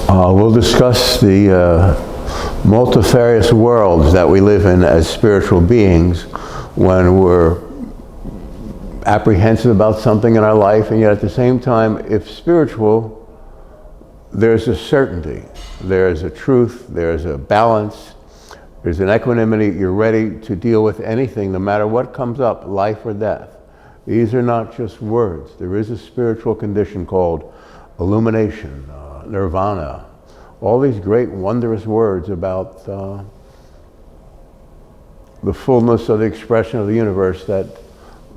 We'll discuss the multifarious worlds that we live in as spiritual beings when we're apprehensive about something in our life, and yet at the same time, if spiritual, there's a certainty, there's a truth, there's a balance, there's an equanimity. You're ready to deal with anything, no matter what comes up, life or death. These are not just words. There is a spiritual condition called illumination, nirvana, all these great wondrous words about the fullness of the expression of the universe that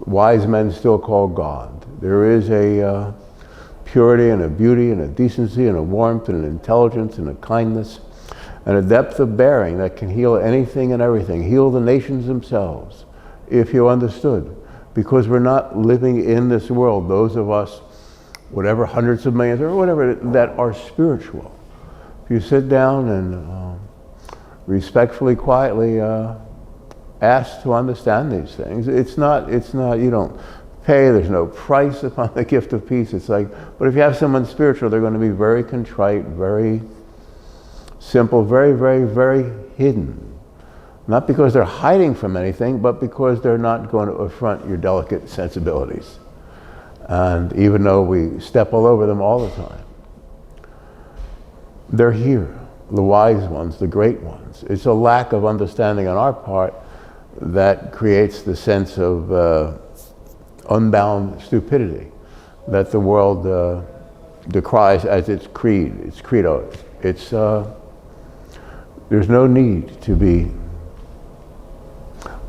wise men still call God. There is a purity and a beauty and a decency and a warmth and an intelligence and a kindness and a depth of bearing that can heal anything and everything, heal the nations themselves, if you understood. Because we're not living in this world, those of us, whatever, hundreds of millions or whatever, that are spiritual. If you sit down and respectfully, quietly ask to understand these things, it's not, you don't pay, there's no price upon the gift of peace. It's like, but if you have someone spiritual, they're going to be very contrite, very simple, very, very, very hidden. Not because they're hiding from anything, but because they're not going to affront your delicate sensibilities. And even though we step all over them all the time, they're here, the wise ones, the great ones. It's a lack of understanding on our part that creates the sense of unbound stupidity that the world decries as its creed, its credo. It's, there's no need to be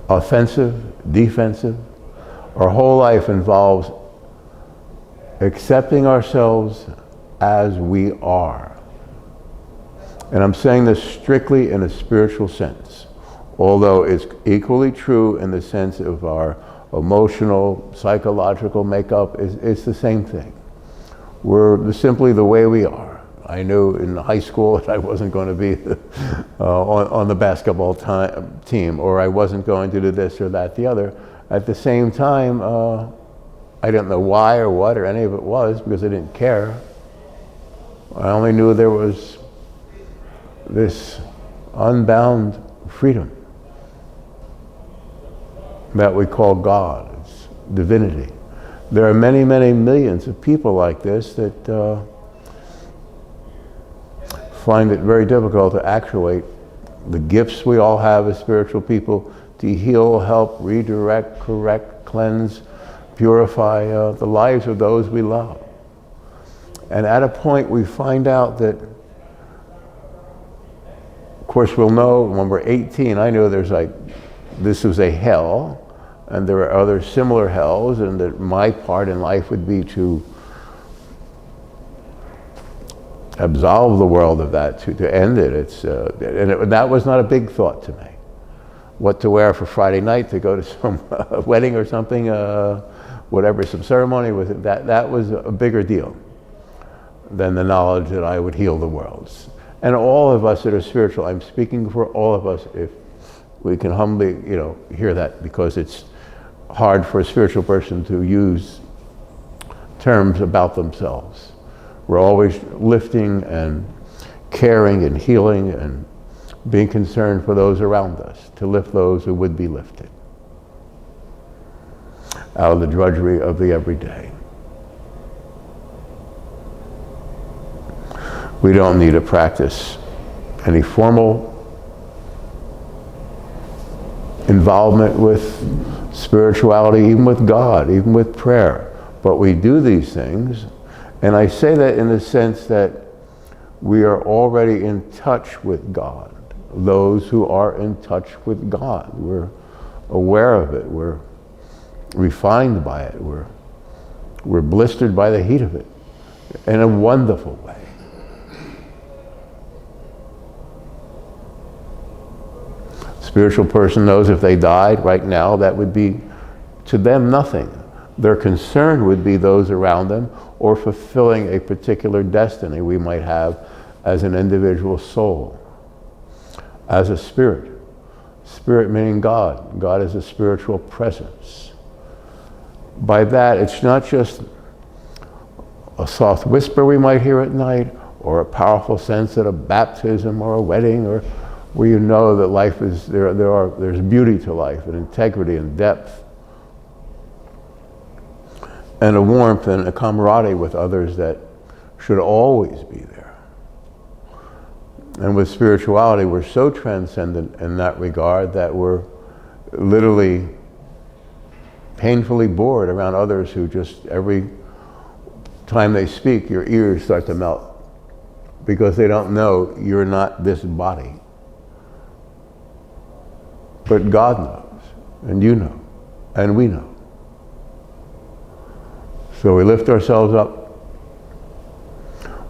offensive, defensive. Our whole life involves accepting ourselves as we are. And I'm saying this strictly in a spiritual sense, although it's equally true in the sense of our emotional, psychological makeup. It's the same thing. We're simply the way we are. I knew in high school that I wasn't going to be on the basketball team, or I wasn't going to do this or that, the other. At the same time, I didn't know why or what or any of it was, because I didn't care. I only knew there was this unbound freedom that we call God, it's divinity. There are many, many millions of people like this that find it very difficult to actuate the gifts we all have as spiritual people to heal, help, redirect, correct, cleanse, purify the lives of those we love. And at a point we find out that, of course we'll know when we're 18, I knew there's like, this was a hell, and there are other similar hells, and that my part in life would be to absolve the world of that, to end it. That was not a big thought to me. What to wear for Friday night to go to some wedding or something, whatever, some ceremony, that was a bigger deal than the knowledge that I would heal the worlds. And all of us that are spiritual, I'm speaking for all of us, if we can humbly, hear that, because it's hard for a spiritual person to use terms about themselves. We're always lifting and caring and healing and being concerned for those around us, to lift those who would be lifted out of the drudgery of the everyday. We don't need to practice any formal involvement with spirituality, even with God, even with prayer. But we do these things, and I say that in the sense that we are already in touch with God. Those who are in touch with God, we're aware of it, we're refined by it, we're blistered by the heat of it in a wonderful way. Spiritual person knows if they died right now, that would be to them nothing. Their concern would be those around them, or fulfilling a particular destiny we might have as an individual soul, as a spirit. Spirit meaning God. God is a spiritual presence. By that, it's not just a soft whisper we might hear at night, or a powerful sense at a baptism or a wedding, or where you know that life is, there's beauty to life and integrity and depth and a warmth and a camaraderie with others that should always be there. And with spirituality, we're so transcendent in that regard that we're literally painfully bored around others who just every time they speak, your ears start to melt because they don't know you're not this body. But God knows, and you know, and we know. So we lift ourselves up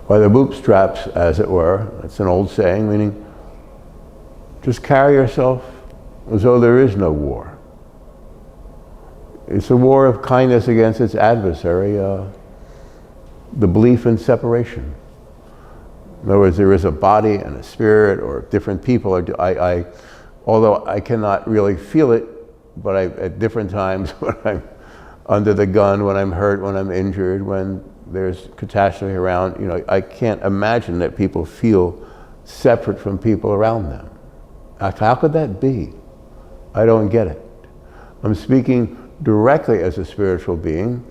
by the bootstraps, as it were. It's an old saying, meaning just carry yourself as though there is no war. It's a war of kindness against its adversary, the belief in separation. In other words, there is a body and a spirit, or different people. Although I cannot really feel it, but at different times when I'm under the gun, when I'm hurt, when I'm injured, when there's catastrophe around, you know, I can't imagine that people feel separate from people around them. How could that be? I don't get it. I'm speaking directly as a spiritual being,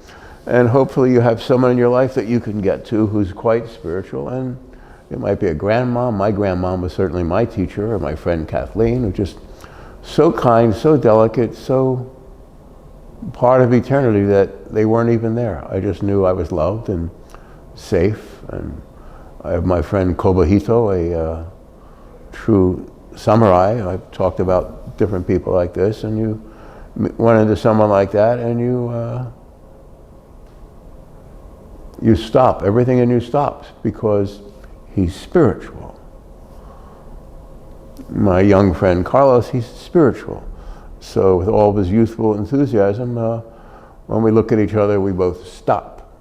and hopefully you have someone in your life that you can get to who's quite spiritual, and it might be a grandma. My grandma was certainly my teacher, or my friend Kathleen, who's just so kind, so delicate, so part of eternity that they weren't even there. I just knew I was loved and safe. And I have my friend Kobahito, a true samurai. I've talked about different people like this, and you run into someone like that, and you stop. Everything in you stops because he's spiritual. My young friend Carlos, he's spiritual. So with all of his youthful enthusiasm, when we look at each other, we both stop,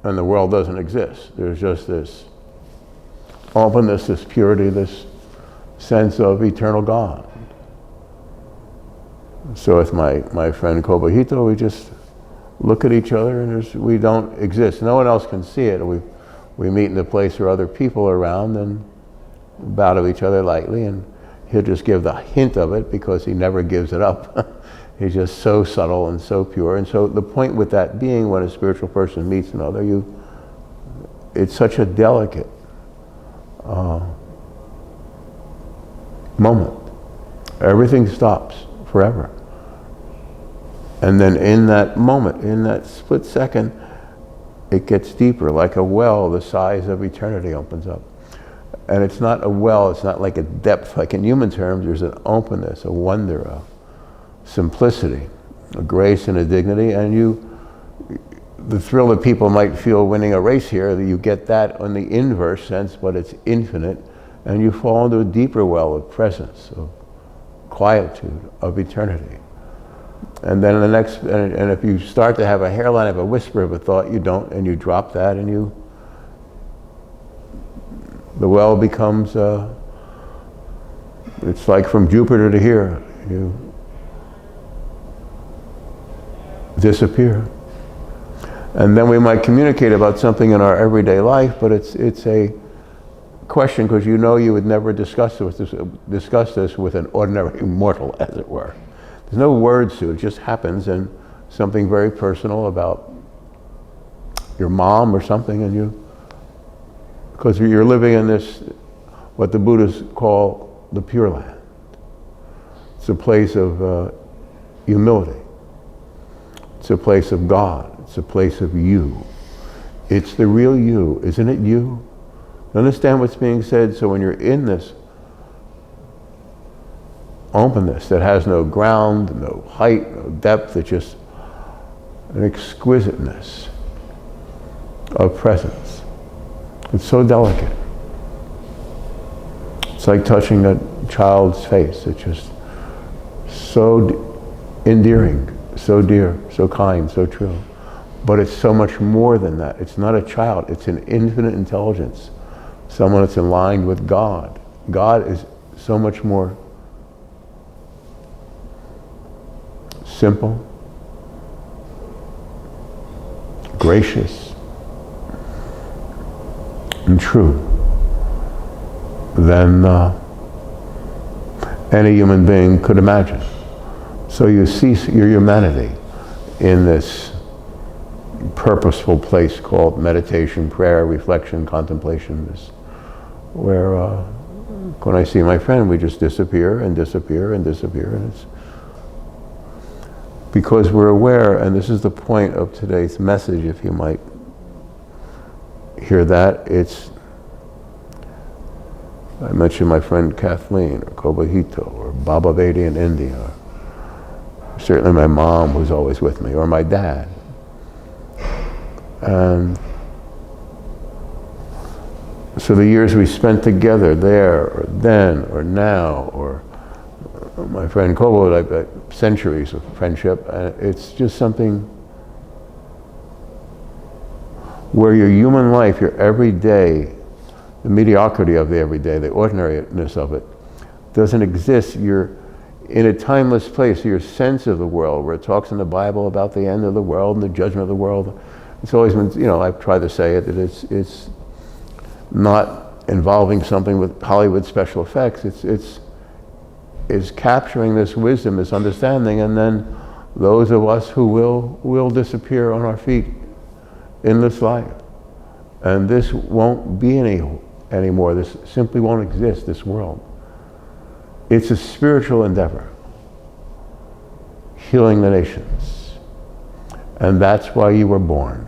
and the world doesn't exist. There's just this openness, this purity, this sense of eternal God. So with my friend Kobahito, we just look at each other, and we don't exist. No one else can see it. We meet in a place where other people are around, and bow to each other lightly, and he'll just give the hint of it because he never gives it up. He's just so subtle and so pure. And so the point with that being, when a spiritual person meets another, it's such a delicate moment. Everything stops forever. And then in that moment, in that split second, it gets deeper, like a well the size of eternity opens up. And it's not a well, it's not like a depth, like in human terms, there's an openness, a wonder, a simplicity, a grace and a dignity, and the thrill that people might feel winning a race here, that you get that on the inverse sense, but it's infinite, and you fall into a deeper well of presence, of quietude, of eternity. And then and if you start to have a hairline of a whisper of a thought, you don't, and you drop that, and the well becomes, it's like from Jupiter to here, you disappear. And then we might communicate about something in our everyday life, but it's a question, because you know you would never discuss this with an ordinary mortal, as it were. There's no words to it, it just happens, and something very personal about your mom or something, and because you're living in this, what the Buddhists call the Pure Land. It's a place of humility. It's a place of God. It's a place of you. It's the real you. Isn't it you? Understand what's being said? So when you're in this openness that has no ground, no height, no depth, it's just an exquisiteness of presence. It's so delicate. It's like touching a child's face. It's just so endearing, so dear, so kind, so true. But it's so much more than that. It's not a child, it's an infinite intelligence. Someone that's aligned with God. God is so much more simple, gracious, and true. than any human being could imagine. So you see your humanity in this purposeful place called meditation, prayer, reflection, contemplation, where when I see my friend, we just disappear and disappear and disappear, and it's because we're aware, and this is the point of today's message, if you might hear that. I mentioned my friend Kathleen, or Kobahito, or Baba Vedi in India, or certainly my mom who's always with me, or my dad. And so the years we spent together there, or then, or now, or my friend Kobo, like centuries of friendship, it's just something where your human life, your everyday, the mediocrity of the everyday, the ordinariness of it, doesn't exist. You're in a timeless place. Your sense of the world, where it talks in the Bible about the end of the world and the judgment of the world, it's always been, I've tried to say it, that it's not involving something with Hollywood special effects. It's capturing this wisdom, this understanding, and then those of us who will disappear on our feet in this life. And this won't be anymore. This simply won't exist, this world. It's a spiritual endeavor, healing the nations. And that's why you were born.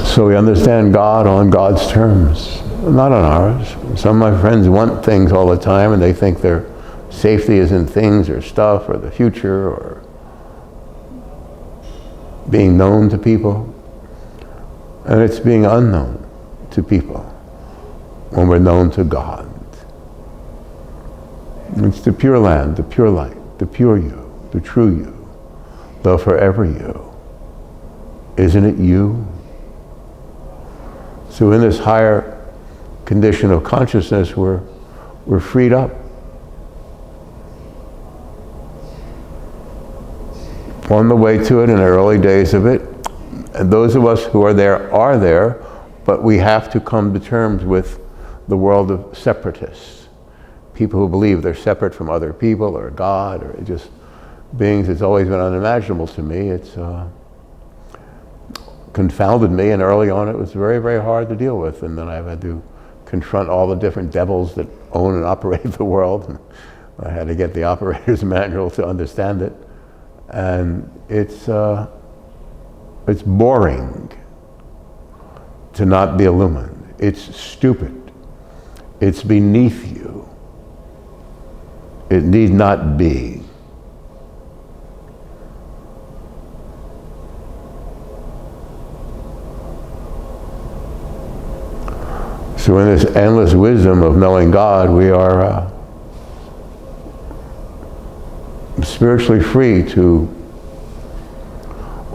So we understand God on God's terms, not on ours. Some of my friends want things all the time, and they think their safety is in things or stuff or the future or being known to people. And it's being unknown to people when we're known to God. It's the pure land, the pure light, the pure you, the true you, the forever you. Isn't it you? So in this higher condition of consciousness, we're freed up. On the way to it, in the early days of it, and those of us who are there, but we have to come to terms with the world of separatists. People who believe they're separate from other people or God or just beings. It's always been unimaginable to me. It's confounded me, and early on it was very, very hard to deal with. And then I've had to confront all the different devils that own and operate the world. And I had to get the operator's manual to understand it. And it's boring to not be illumined. It's stupid. It's beneath you. It need not be. So in this endless wisdom of knowing God, we are spiritually free to,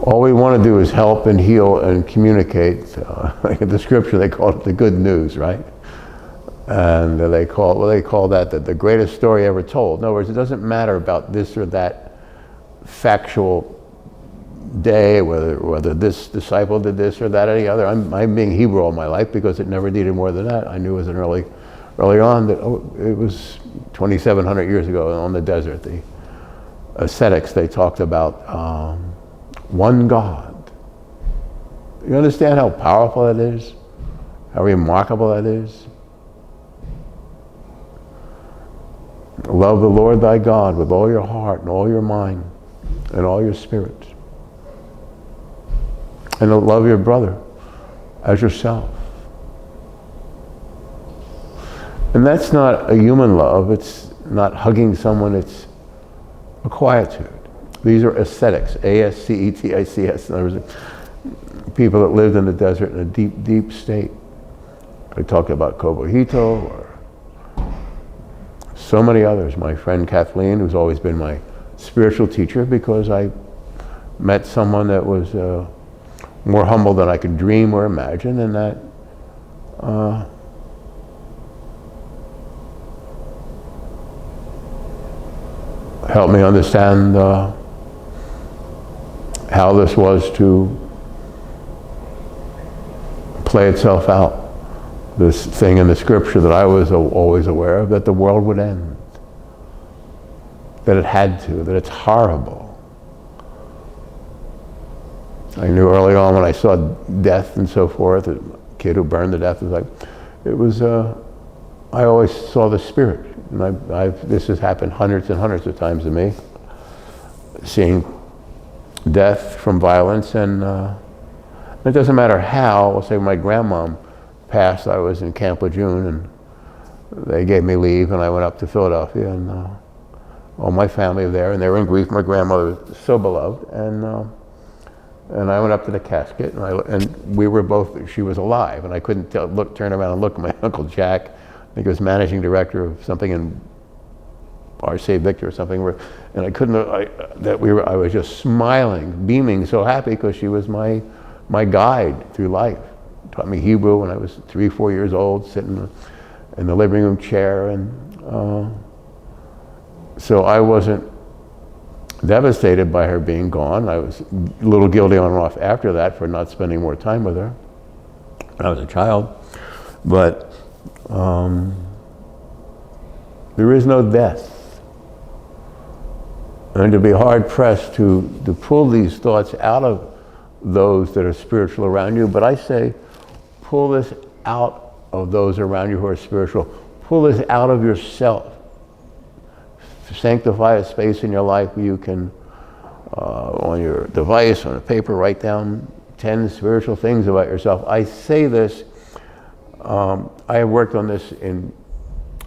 all we want to do is help and heal and communicate. Like in the scripture, they call it the good news, right? And they call that the greatest story ever told. In other words, it doesn't matter about this or that factual day, whether this disciple did this or that or the other. I'm being Hebrew all my life because it never needed more than that. I knew as an early on that it was 2,700 years ago on the desert. The ascetics, they talked about one God. You understand how powerful that is? How remarkable that is? Love the Lord thy God with all your heart and all your mind and all your spirit. And to love your brother as yourself. And that's not a human love. It's not hugging someone. It's a quietude. These are ascetics, A-S-C-E-T-I-C-S. In other words, people that lived in the desert in a deep, deep state. I talked about Kobahito or so many others. My friend Kathleen, who's always been my spiritual teacher, because I met someone that was more humble than I could dream or imagine, and that helped me understand how this was to play itself out. This thing in the scripture that I was always aware of, that the world would end. That it had to, that it's horrible. I knew early on when I saw death and so forth, a kid who burned to death, I always saw the spirit. And this has happened hundreds and hundreds of times to me, seeing death from violence, and it doesn't matter how. I'll say my grandmom passed, I was in Camp Lejeune, and they gave me leave, and I went up to Philadelphia, and all my family were there, and they were in grief. My grandmother was so beloved, and I went up to the casket, and we were both, she was alive, and I couldn't turn around and look at my Uncle Jack. I think he was managing director of something in RCA Victor or something, and I couldn't, I was just smiling, beaming, so happy, because she was my guide through life. Taught me Hebrew when I was 3 or 4 years old, sitting in the living room chair, and so I wasn't devastated by her being gone. I was a little guilty on and off after that for not spending more time with her when I was a child, but there is no death. And to be hard pressed to pull these thoughts out of those that are spiritual around you, but I say pull this out of those around you who are spiritual. Pull this out of yourself. Sanctify a space in your life where you can, on your device, on a paper, write down 10 spiritual things about yourself. I say this, I have worked on this in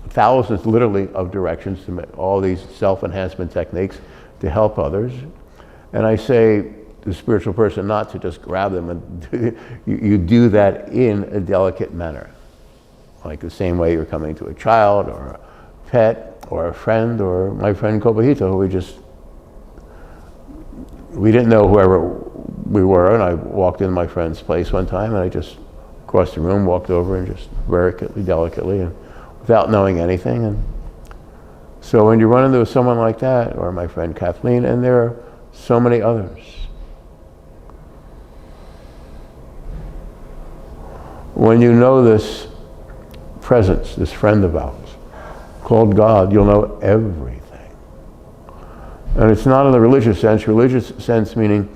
thousands, literally, of directions, to make all these self-enhancement techniques to help others. And I say the spiritual person not to just grab them, and you do that in a delicate manner. Like the same way you're coming to a child or a pet or a friend, or my friend Kobahito, who we didn't know whoever we were, and I walked into my friend's place one time, and I just crossed the room, walked over, and just very delicately, and without knowing anything. And so when you run into someone like that, or my friend Kathleen, and there are so many others, when you know this presence, this friend of ours, called God, you'll know everything. And it's not in the religious sense. Religious sense meaning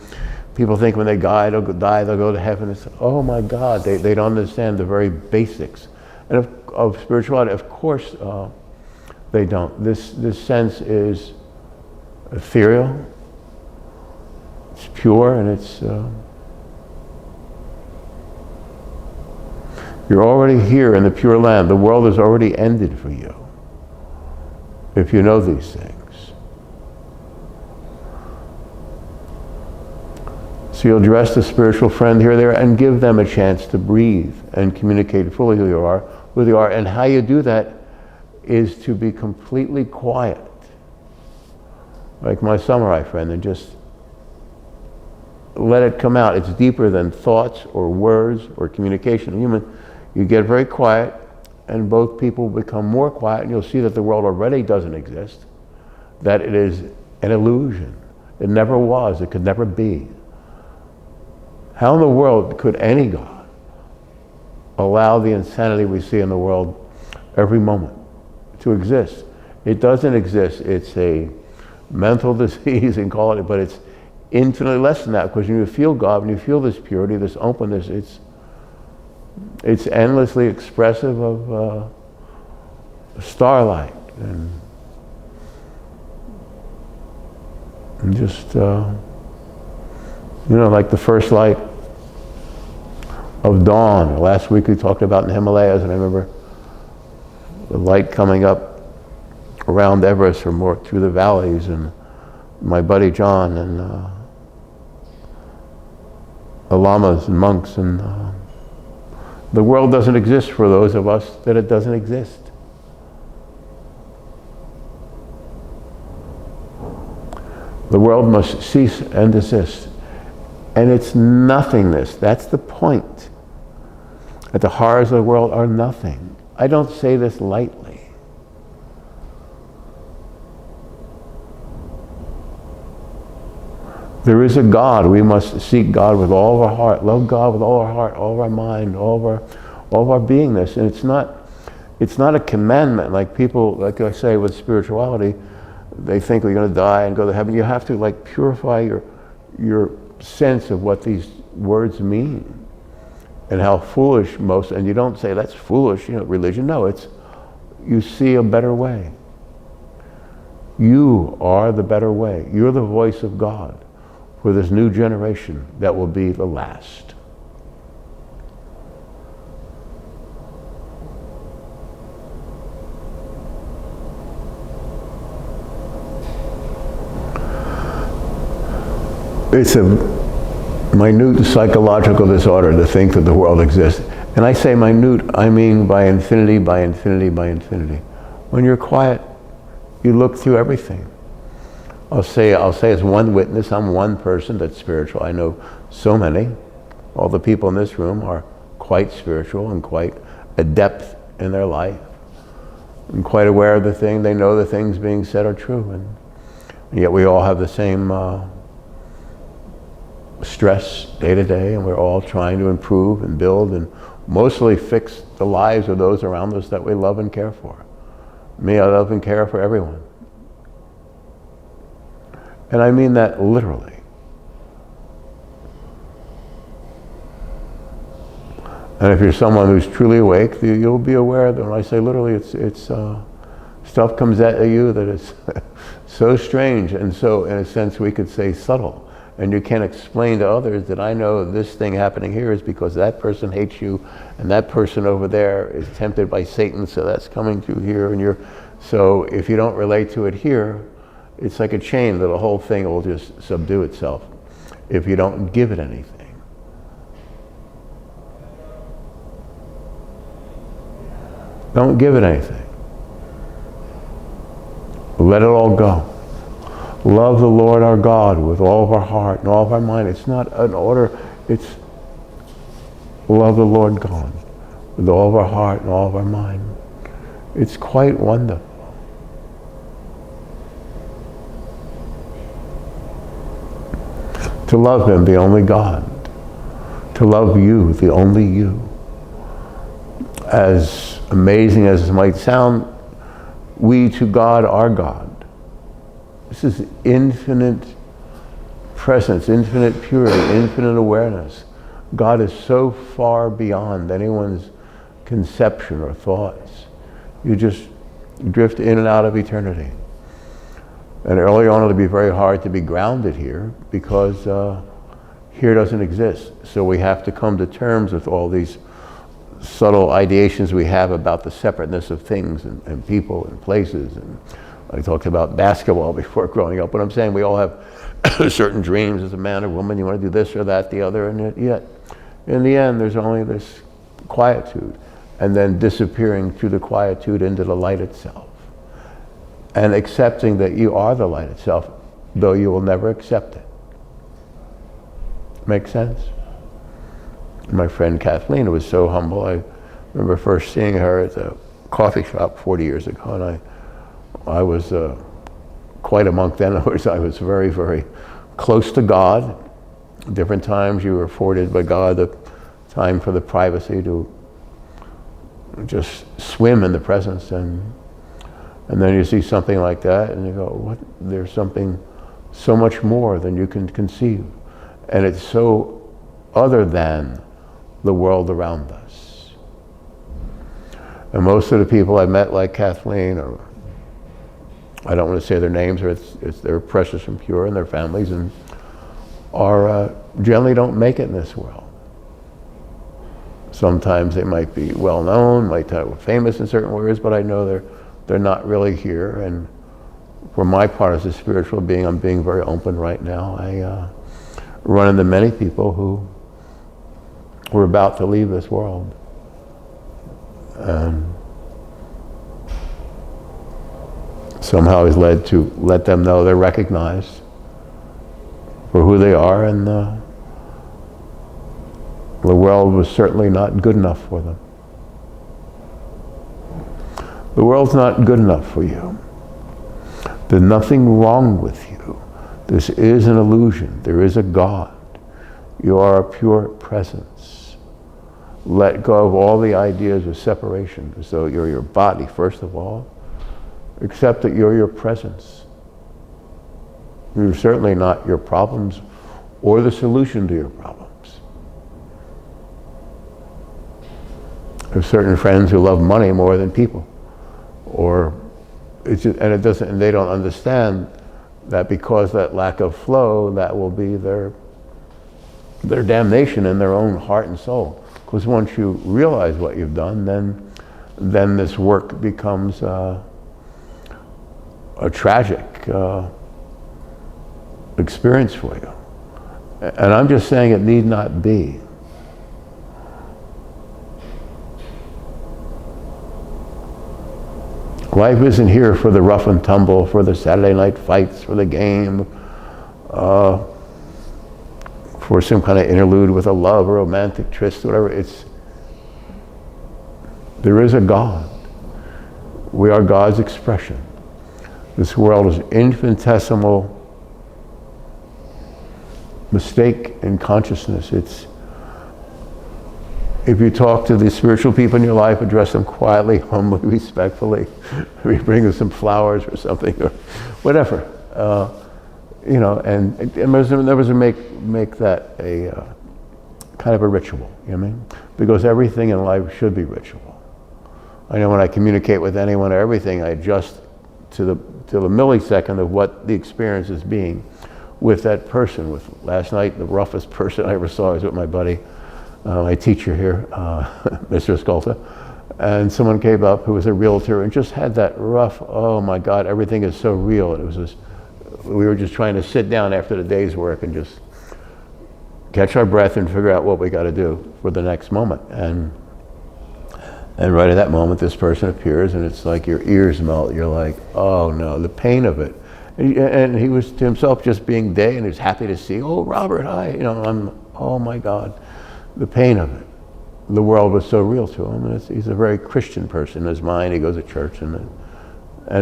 people think when they die, they'll go to heaven. It's, oh my God, they don't understand the very basics. And of spirituality, of course, they don't. This sense is ethereal, it's pure, and it's, you're already here in the Pure Land. The world has already ended for you, if you know these things. So you'll address the spiritual friend here or there and give them a chance to breathe and communicate fully who you are. And how you do that is to be completely quiet. Like my samurai friend, and just let it come out. It's deeper than thoughts or words or communication. You get very quiet, and both people become more quiet, and you'll see that the world already doesn't exist, that it is an illusion. It never was, it could never be. How in the world could any God allow the insanity we see in the world every moment to exist? It doesn't exist. It's a mental disease, and call it, but it's infinitely less than that, because when you feel God, when you feel this purity, this openness, it's endlessly expressive of starlight, and just like the first light of dawn. Last week we talked about in the Himalayas, and I remember the light coming up around Everest or more through the valleys, and my buddy John and the lamas and monks, and the world doesn't exist for those of us that it doesn't exist. The world must cease and desist. And it's nothingness. That's the point. That the horrors of the world are nothing. I don't say this lightly. There is a God. We must seek God with all of our heart, love God with all our heart, all of our mind, all of our beingness. And it's not a commandment like people, like I say with spirituality, they think we're going to die and go to heaven. You have to like purify your sense of what these words mean and how foolish most, and you don't say that's foolish, religion. No, it's, you see a better way. You are the better way. You're the voice of God for this new generation that will be the last. It's a minute psychological disorder to think that the world exists. And I say minute, I mean by infinity, by infinity, by infinity. When you're quiet, you look through everything. I'll say as one witness, I'm one person that's spiritual. I know so many. All the people in this room are quite spiritual and quite adept in their life and quite aware of the thing. They know the things being said are true. And yet we all have the same stress day to day, and we're all trying to improve and build and mostly fix the lives of those around us that we love and care for. Me, I love and care for everyone. And I mean that literally. And if you're someone who's truly awake, you'll be aware that when I say literally, it's stuff comes at you that is so strange, and so in a sense we could say subtle. And you can't explain to others that I know this thing happening here is because that person hates you, and that person over there is tempted by Satan, so that's coming through here, and so if you don't relate to it here, it's like a chain that the whole thing will just subdue itself if you don't give it anything. Don't give it anything. Let it all go. Love the Lord our God with all of our heart and all of our mind. It's not an order, it's love the Lord God with all of our heart and all of our mind. It's quite wonderful. To love Him, the only God. To love you, the only you. As amazing as it might sound, we to God are God. This is infinite presence, infinite purity, infinite awareness. God is so far beyond anyone's conception or thoughts. You just drift in and out of eternity. And early on it'll be very hard to be grounded here because here doesn't exist. So we have to come to terms with all these subtle ideations we have about the separateness of things and people and places. And I talked about basketball before growing up, but I'm saying we all have certain dreams as a man or woman. You want to do this or that, the other, and yet in the end there's only this quietude, and then disappearing through the quietude into the light itself. And accepting that you are the light itself, though you will never accept it. Make sense? My friend Kathleen was so humble. I remember first seeing her at the coffee shop 40 years ago, and I was quite a monk then. In other words, I was very, very close to God. Different times you were afforded by God the time for the privacy to just swim in the presence, and then you see something like that and you go, what? There's something so much more than you can conceive. And it's so other than the world around us. And most of the people I met, like Kathleen, or I don't want to say their names, or they're precious and pure, and their families, and are generally don't make it in this world. Sometimes they might be well known, might be famous in certain areas, but I know they're not really here. And for my part as a spiritual being, I'm being very open right now. I run into many people who were about to leave this world. Somehow I was led to let them know they're recognized for who they are, and the world was certainly not good enough for them. The world's not good enough for you. There's nothing wrong with you. This is an illusion. There is a God. You are a pure presence. Let go of all the ideas of separation, as though you're your body, first of all. Accept that you're your presence. You're certainly not your problems or the solution to your problems. There's certain friends who love money more than people, and they don't understand that because that lack of flow, that will be their damnation in their own heart and soul. Because once you realize what you've done, then this work becomes a tragic experience for you. And I'm just saying it need not be. Life isn't here for the rough and tumble, for the Saturday night fights, for the game, for some kind of interlude with a love or romantic tryst, whatever. There is a God. We are God's expression. This world is infinitesimal mistake in consciousness. If you talk to the spiritual people in your life, address them quietly, humbly, respectfully. Maybe bring them some flowers or something, or whatever. And never make that a kind of a ritual. You know what I mean? Because everything in life should be ritual. I know when I communicate with anyone or everything, I adjust to the millisecond of what the experience is being with that person. With last night, the roughest person I ever saw was with my buddy. My teacher here, Mr. Skolta, and someone came up who was a realtor and just had that rough, oh my God, everything is so real. And it was just, we were just trying to sit down after the day's work and just catch our breath and figure out what we got to do for the next moment. And right at that moment, this person appears and it's like your ears melt. You're like, oh no, the pain of it. And he was to himself just being day, and he was happy to see, oh, Robert, hi. Oh my God. The pain of it. The world was so real to him. And he's a very Christian person in his mind. He goes to church, and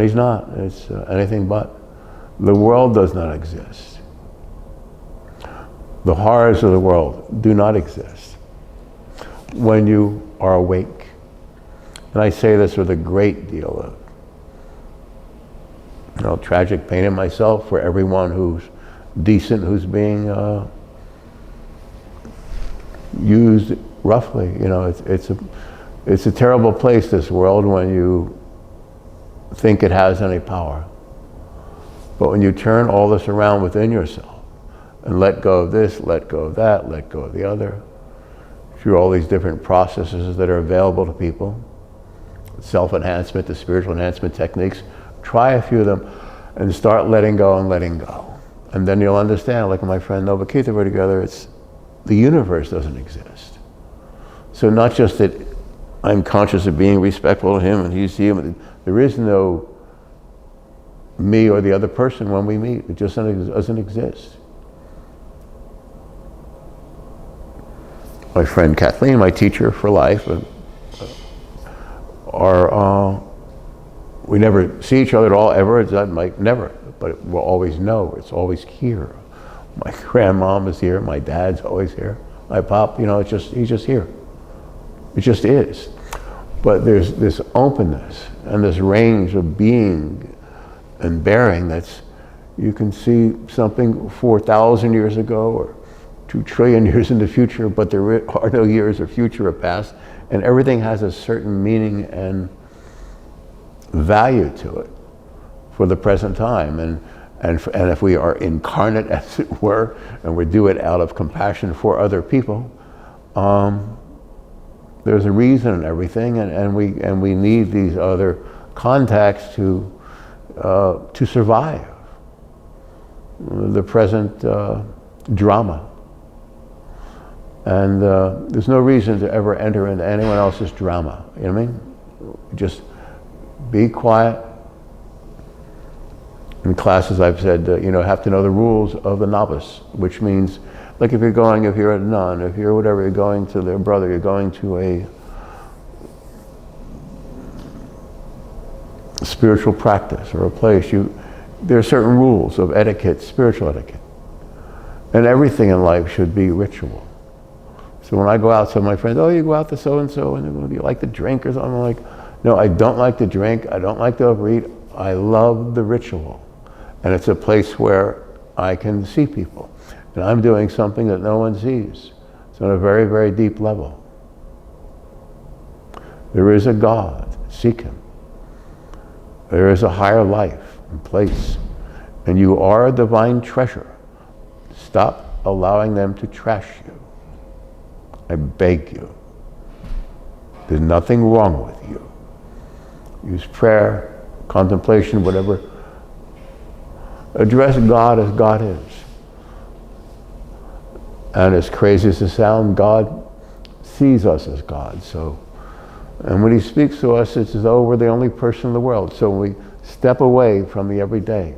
he's not. It's anything but. The world does not exist. The horrors of the world do not exist when you are awake. And I say this with a great deal of tragic pain in myself for everyone who's decent, who's being used roughly. It's a terrible place, this world, when you think it has any power. But when you turn all this around within yourself and let go of this, let go of that, let go of the other, through all these different processes that are available to people, self-enhancement, the spiritual enhancement techniques, try a few of them and start letting go and letting go. And then you'll understand, like my friend Nova Keith were together, the universe doesn't exist. So not just that I'm conscious of being respectful to him and he's him, there is no me or the other person when we meet. It just doesn't exist. My friend Kathleen, my teacher for life, we never see each other at all ever. Never, but we'll always know. It's always here. My grandmom is here. My dad's always here. My pop, he's just here. It just is. But there's this openness and this range of being and bearing you can see something 4,000 years ago or 2 trillion years in the future, but there are no years or future or past, and everything has a certain meaning and value to it for the present time. And if we are incarnate, as it were, and we do it out of compassion for other people, there's a reason in everything, and we need these other contacts to survive the present drama. And there's no reason to ever enter into anyone else's drama. You know what I mean? Just be quiet. In classes I've said, have to know the rules of the novice, which means, like if you're a nun, if you're whatever, you're going to their brother, you're going to a spiritual practice or a place, you There are certain rules of etiquette, spiritual etiquette. And everything in life should be ritual. So when I go out, some of my friends, oh, you go out to so-and-so, and do you like to drink or something? I'm like, no, I don't like to drink. I don't like to overeat. I love the ritual. And it's a place where I can see people. And I'm doing something that no one sees. It's on a very, very deep level. There is a God. Seek Him. There is a higher life and place. And you are a divine treasure. Stop allowing them to trash you. I beg you. There's nothing wrong with you. Use prayer, contemplation, whatever. Address God as God is. And as crazy as it sounds, God sees us as God. And when He speaks to us, it's as though we're the only person in the world. So when we step away from the everyday,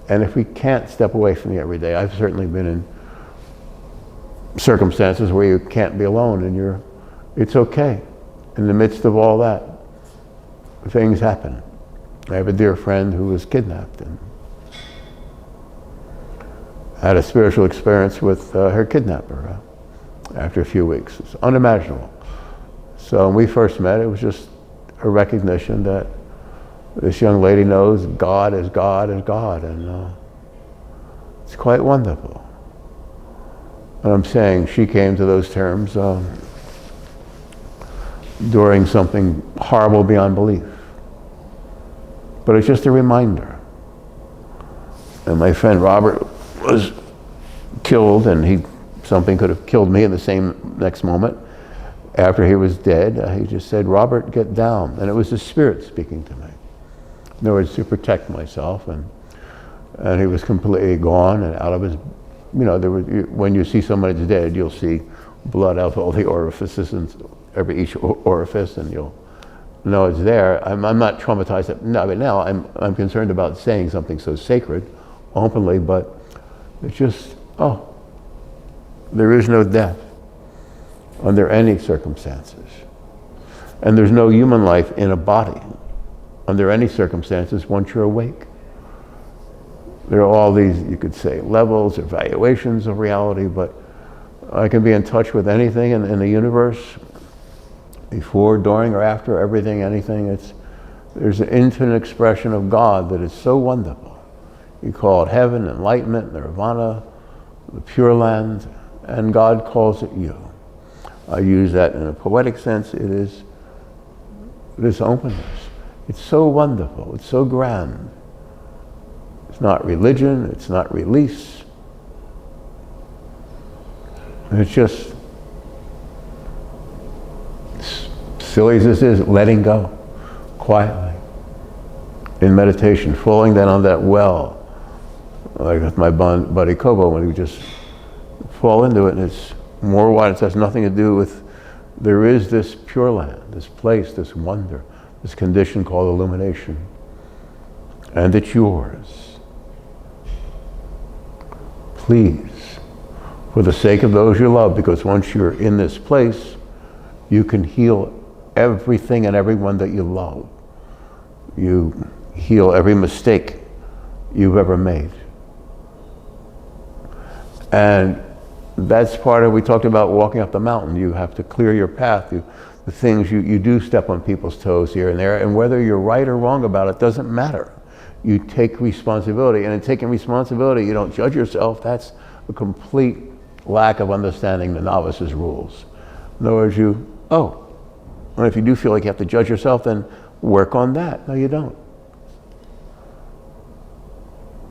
and if we can't step away from the everyday, I've certainly been in circumstances where you can't be alone, and it's okay. In the midst of all that, things happen. I have a dear friend who was kidnapped and had a spiritual experience with her kidnapper after a few weeks. It's unimaginable. So when we first met, it was just a recognition that this young lady knows God is God is God, and it's quite wonderful. And I'm saying she came to those terms during something horrible beyond belief. But it's just a reminder. And my friend Robert was killed, and something could have killed me in the same next moment. After he was dead, he just said, Robert, get down. And it was the Spirit speaking to me. In other words, to protect myself. And he was completely gone and out of his, when you see somebody's dead, you'll see blood out of all the orifices and each orifice, and you'll know it's there. I'm not traumatized. Now I'm concerned about saying something so sacred openly, but it's just, there is no death under any circumstances. And there's no human life in a body under any circumstances once you're awake. There are all these, you could say, levels or valuations of reality, but I can be in touch with anything in the universe, before, during, or after, everything, anything. There's an infinite expression of God that is so wonderful. You call it heaven, enlightenment, nirvana, the Pure Land, and God calls it you. I use that in a poetic sense. It is this openness. It's so wonderful. It's so grand. It's not religion. It's not release. It's just, silly as this is, letting go quietly in meditation, falling down on that well, like with my buddy Kobo, when we just fall into it, and it's more wide. It has nothing to do with, there is this Pure Land, this place, this wonder, this condition called illumination, and it's yours. Please, for the sake of those you love, because once you're in this place, you can heal everything and everyone that you love. You heal every mistake you've ever made. And that's part of, we talked about walking up the mountain. You have to clear your path. The things you do step on people's toes here and there, and whether you're right or wrong about it doesn't matter. You take responsibility, and in taking responsibility, you don't judge yourself. That's a complete lack of understanding the novice's rules. In other words, and if you do feel like you have to judge yourself, then work on that. No, you don't.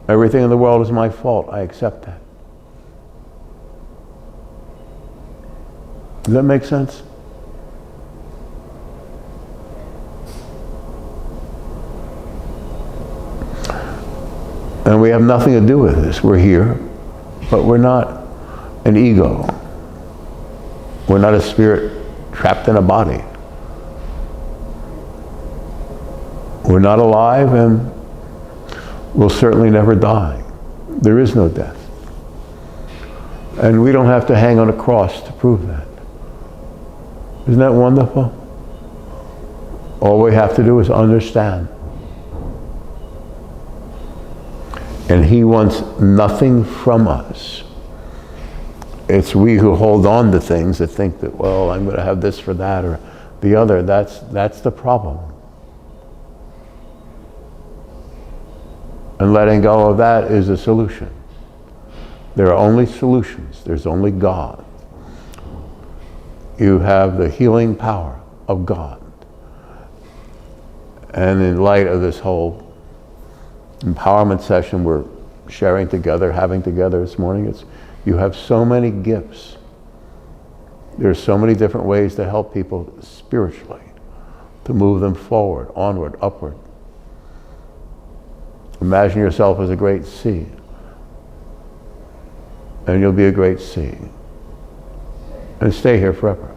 Everything in the world is my fault. I accept that. Does that make sense? And we have nothing to do with this. We're here, but we're not an ego. We're not a spirit trapped in a body. We're not alive, and we'll certainly never die. There is no death. And we don't have to hang on a cross to prove that. Isn't that wonderful? All we have to do is understand. And he wants nothing from us. It's we who hold on to things that think that, well, I'm going to have this for that or the other. That's the problem. And letting go of that is a solution. There are only solutions. There's only God. You have the healing power of God. And in light of this whole empowerment session we're sharing together, having together this morning, you have so many gifts. There's so many different ways to help people spiritually, to move them forward, onward, upward. Imagine yourself as a great sea, and you'll be a great sea. And stay here forever.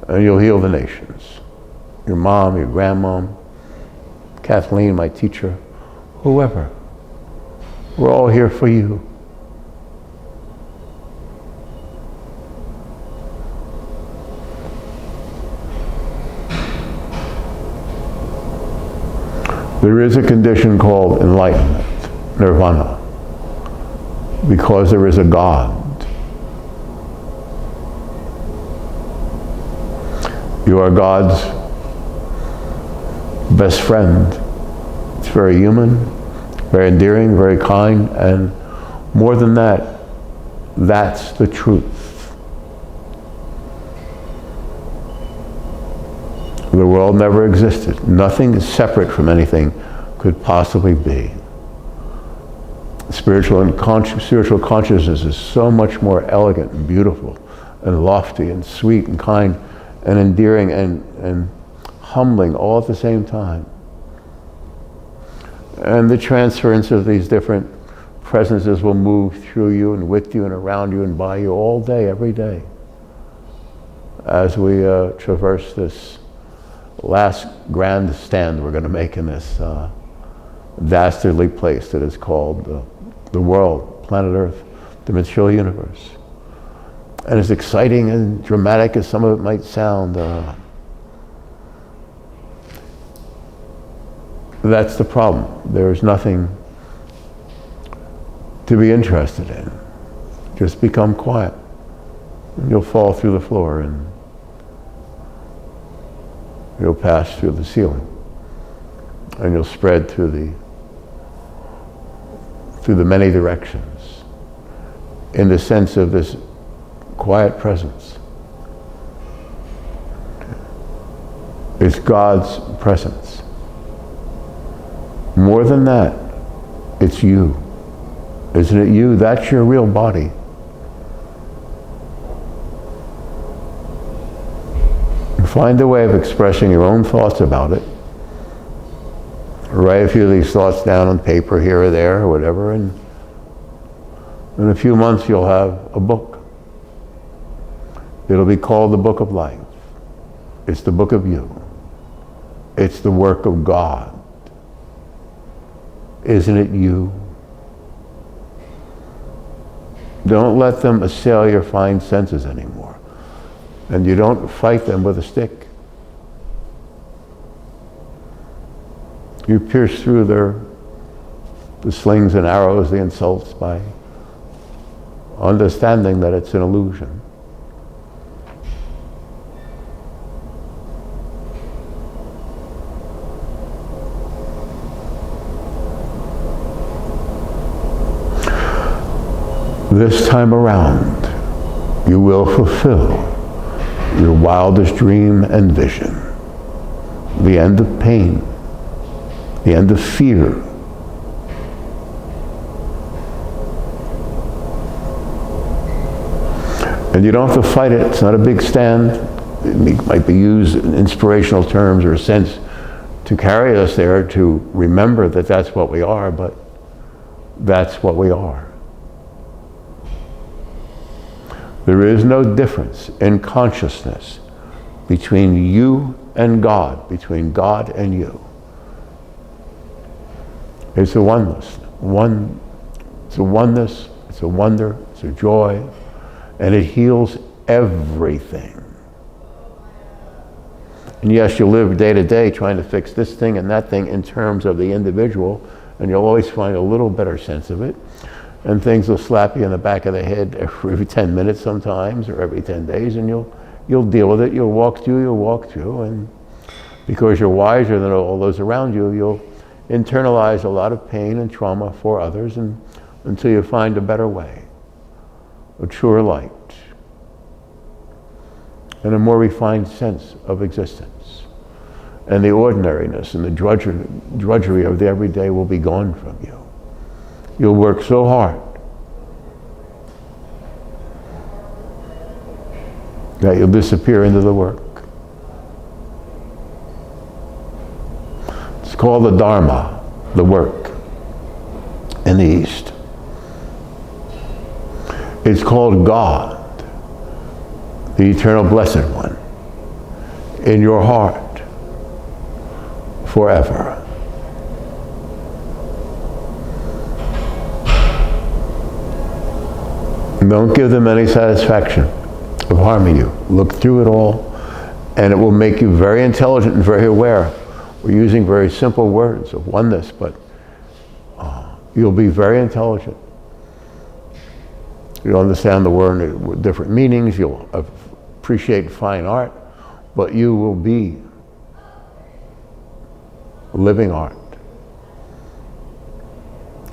And you'll heal the nations. Your mom, your grandmom, Kathleen, my teacher, whoever. We're all here for you. There is a condition called enlightenment, nirvana, because there is a God. You are God's best friend. It's very human, very endearing, very kind, and more than that, that's the truth. The world never existed. Nothing separate from anything could possibly be. Spiritual consciousness is so much more elegant and beautiful and lofty and sweet and kind and endearing and humbling all at the same time. And the transference of these different presences will move through you and with you and around you and by you all day, every day, as we traverse this last grand stand we're going to make in this dastardly place that is called the world, planet Earth, the material universe. And as exciting and dramatic as some of it might sound, that's the problem. There's nothing to be interested in. Just become quiet. And you'll fall through the floor and you'll pass through the ceiling. And you'll spread through the many directions in the sense of this quiet presence. It's God's presence. More than that, it's you. Isn't it you? That's your real body. Find a way of expressing your own thoughts about it. Write a few of these thoughts down on paper here or there or whatever, and in a few months you'll have a book. It'll be called the Book of Life. It's the book of you. It's the work of God. Isn't it you? Don't let them assail your fine senses anymore. And you don't fight them with a stick. You pierce through the slings and arrows, the insults, by understanding that it's an illusion. This time around, you will fulfill your wildest dream and vision. The end of pain, the end of fear. And you don't have to fight it. It's not a big stand. It might be used in inspirational terms or a sense to carry us there, to remember that that's what we are, but that's what we are. There is no difference in consciousness between you and God, between God and you. It's a oneness. It's a oneness, it's a wonder, it's a joy, and it heals everything. And yes, you live day to day trying to fix this thing and that thing in terms of the individual, and you'll always find a little better sense of it. And things will slap you in the back of the head every 10 minutes sometimes, or every 10 days, and you'll deal with it. You'll walk through, and because you're wiser than all those around you, you'll internalize a lot of pain and trauma for others, and until you find a better way, a truer light, and a more refined sense of existence. And the ordinariness and the drudgery of the everyday will be gone from you. You'll work so hard that you'll disappear into the work. It's called the Dharma, the work, in the East. It's called God, the Eternal Blessed One, in your heart forever. Don't give them any satisfaction of harming you. Look through it all, and it will make you very intelligent and very aware. We're using very simple words of oneness, but you'll be very intelligent. You'll understand the word with different meanings. You'll appreciate fine art, but you will be living art,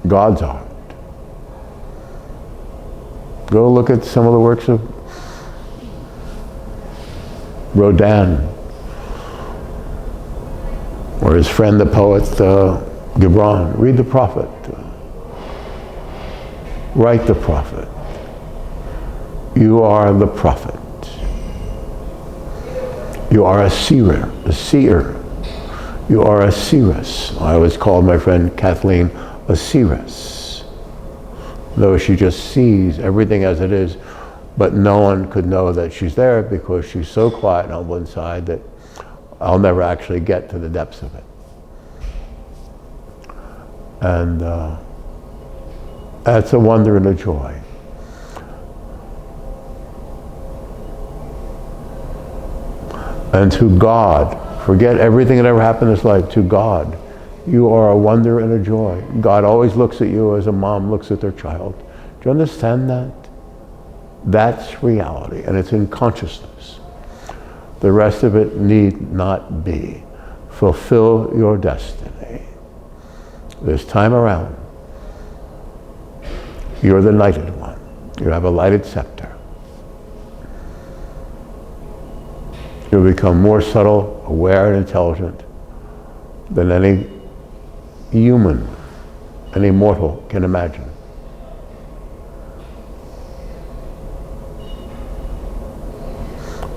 God's art. Go look at some of the works of Rodin, or his friend the poet Gibran. Read the prophet. Write the prophet. You are the prophet. You are a seer, a seer. You are a seeress. I always call my friend Kathleen a seeress, though she just sees everything as it is, but no one could know that she's there because she's so quiet on one side that I'll never actually get to the depths of it. And that's a wonder and a joy. And to God, forget everything that ever happened in this life, to God, you are a wonder and a joy. God always looks at you as a mom looks at their child. Do you understand that? That's reality, and it's in consciousness. The rest of it need not be. Fulfill your destiny. This time around, you're the knighted one. You have a lighted scepter. You'll become more subtle, aware, and intelligent than any human, any mortal can imagine.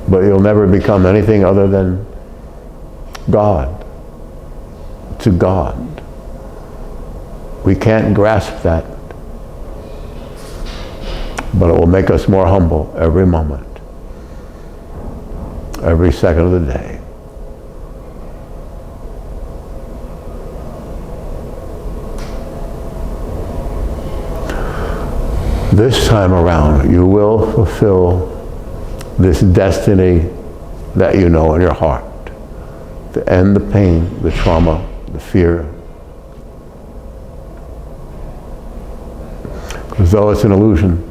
But you'll never become anything other than God, to God. We can't grasp that, but it will make us more humble every moment, every second of the day. This time around, you will fulfill this destiny that you know in your heart, to end the pain, the trauma, the fear. Because though it's an illusion,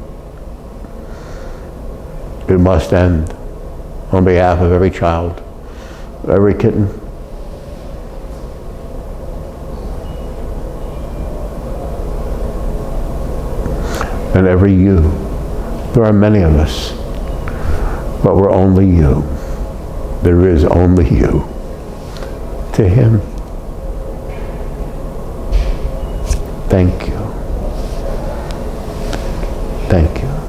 it must end on behalf of every child, every kitten, and every you. There are many of us, but we're only you. There is only you. To Him, thank you.